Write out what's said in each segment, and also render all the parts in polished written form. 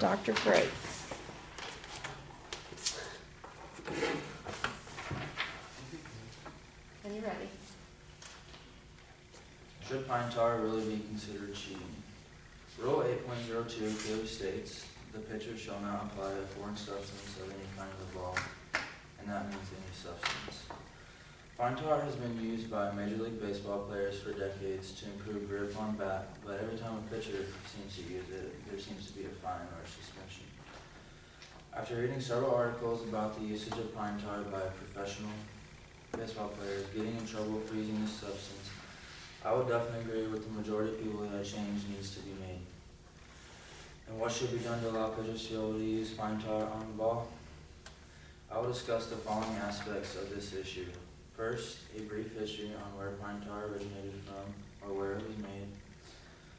Dr. Freight. When you're ready. Should pine tar really be considered cheating? Rule 8.02 clearly states, the pitcher shall not apply a foreign substance of any kind of law, and that means any substance. Pine tar has been used by Major League Baseball players for decades to improve grip on bat, but every time a pitcher seems to use it, there seems to be a fine or suspension. After reading several articles about the usage of pine tar by professional baseball players getting in trouble for using this substance, I would definitely agree with the majority of people that a change needs to be made. And what should be done to allow pitchers to be able to use pine tar on the ball? I will discuss the following aspects of this issue. First, a brief history on where pine tar originated from or where it was made.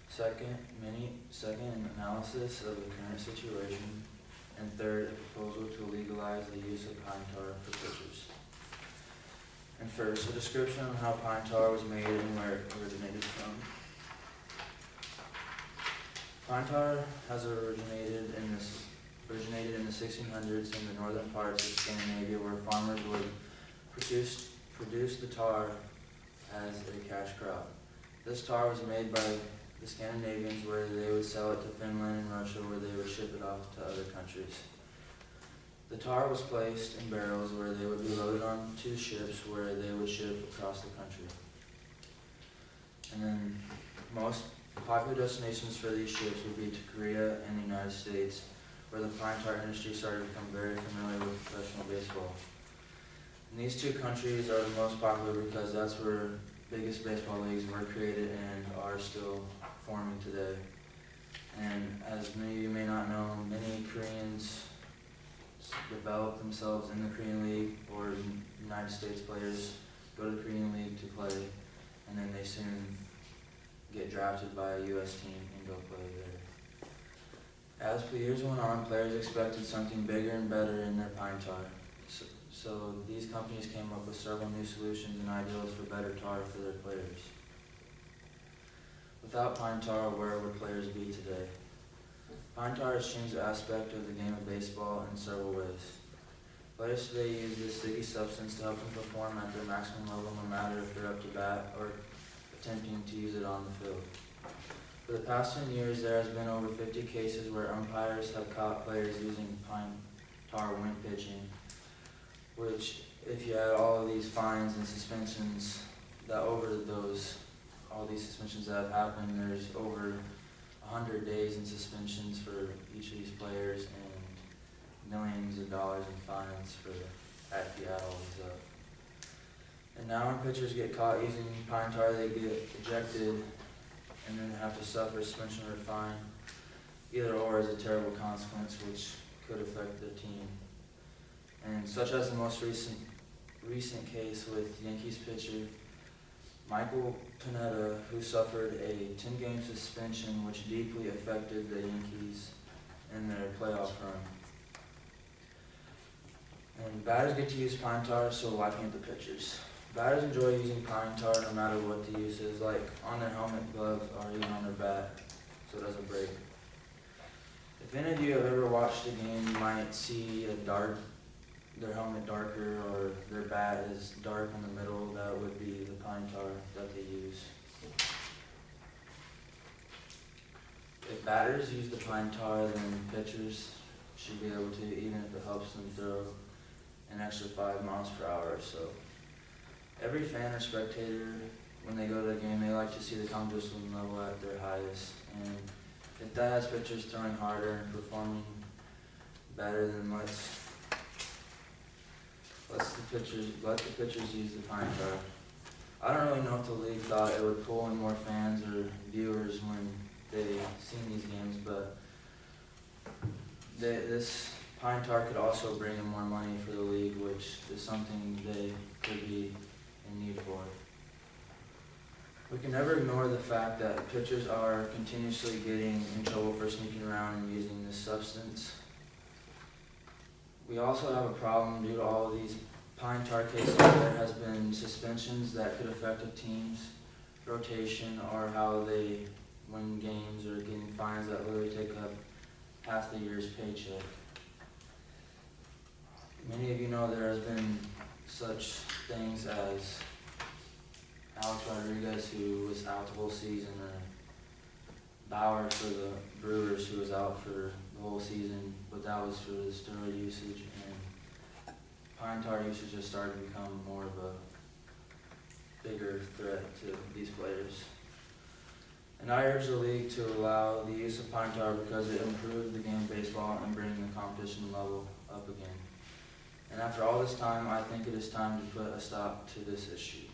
Second, an analysis of the current situation. And third, a proposal to legalize the use of pine tar for pitchers. And first, a description of how pine tar was made and where it originated from. Pine tar has originated in the 1600s in the northern parts of Scandinavia, where farmers would produce the tar as a cash crop. This tar was made by the Scandinavians, where they would sell it to Finland and Russia, where they would ship it off to other countries. The tar was placed in barrels where they would be loaded onto ships where they would ship across the country. And then most popular destinations for these ships would be to Korea and the United States, where the pine tar industry started to become very familiar with professional baseball. And these two countries are the most popular because that's where biggest baseball leagues were created and are still forming today. And as many of you may not know, many Koreans develop themselves in the Korean League, or United States players go to the Korean League to play, and then they soon get drafted by a U.S. team and go play there. As the years went on, players expected something bigger and better in their pine tar. So these companies came up with several new solutions and ideals for better tar for their players. Without pine tar, where would players be today? Pine tar has changed the aspect of the game of baseball in several ways. Players today use this sticky substance to help them perform at their maximum level, no matter if they're up to bat or attempting to use it on the field. For the past 10 years, there has been over 50 cases where umpires have caught players using pine tar when pitching, which, if you add all of these fines and suspensions, all these suspensions that have happened, there's over 100 days in suspensions for each of these players and millions of dollars in fines if you add all these up. And now when pitchers get caught using pine tar, they get ejected and then have to suffer a suspension or a fine. Either or is a terrible consequence which could affect the team. And such as the most recent case with Yankees pitcher Michael Pineda, who suffered a 10-game suspension which deeply affected the Yankees in their playoff run. And batters get to use pine tar, so why can't the pitchers? Batters enjoy using pine tar no matter what the use is, like on their helmet, gloves, or even on their bat, so it doesn't break. If any of you have ever watched a game, you might see their helmet darker, or their bat is dark in the middle. That would be the pine tar that they use. If batters use the pine tar, then pitchers should be able to, even if it helps them throw an extra 5 miles per hour or so. Every fan or spectator, when they go to the game, they like to see the competition level at their highest. And if that has pitchers throwing harder and performing better, then let the pitchers use the pine tar. I don't really know if the league thought it would pull in more fans or viewers when they seen these games, but this pine tar could also bring in more money for the league, which is something they could be in need for. We can never ignore the fact that pitchers are continuously getting in trouble for sneaking around and using this substance. We also have a problem due to all of these pine tar cases. There has been suspensions that could affect a team's rotation or how they win games, or getting fines that literally take up half the year's paycheck. Many of you know there has been such things as Alex Rodriguez, who was out the whole season, or Bauer for the Brewers, who was out for the whole season, but that was for the steroid usage, and pine tar usage has started to become more of a bigger threat to these players. And I urge the league to allow the use of pine tar because it improved the game of baseball and bring the competition level up again. And after all this time, I think it is time to put a stop to this issue.